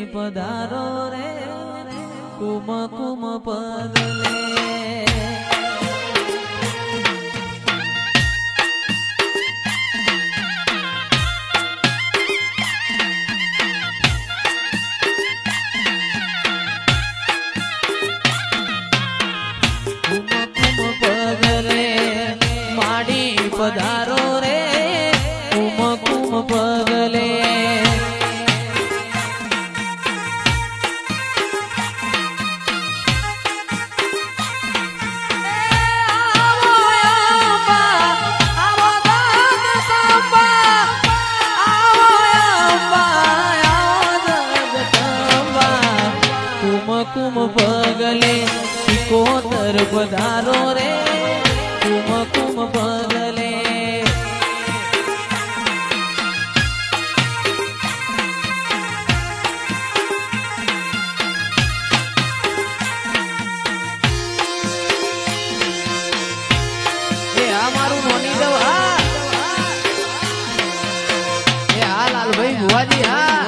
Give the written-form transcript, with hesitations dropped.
પધારો રે કુમ કુમ પગલે પધારો રે કુમ કુમ પગલે કુમ પગલે સિકોતર પધારો રે કુમ કુમ પગલે મારું નોની દવા એ હા લાલભાઈ ભુવાજી હા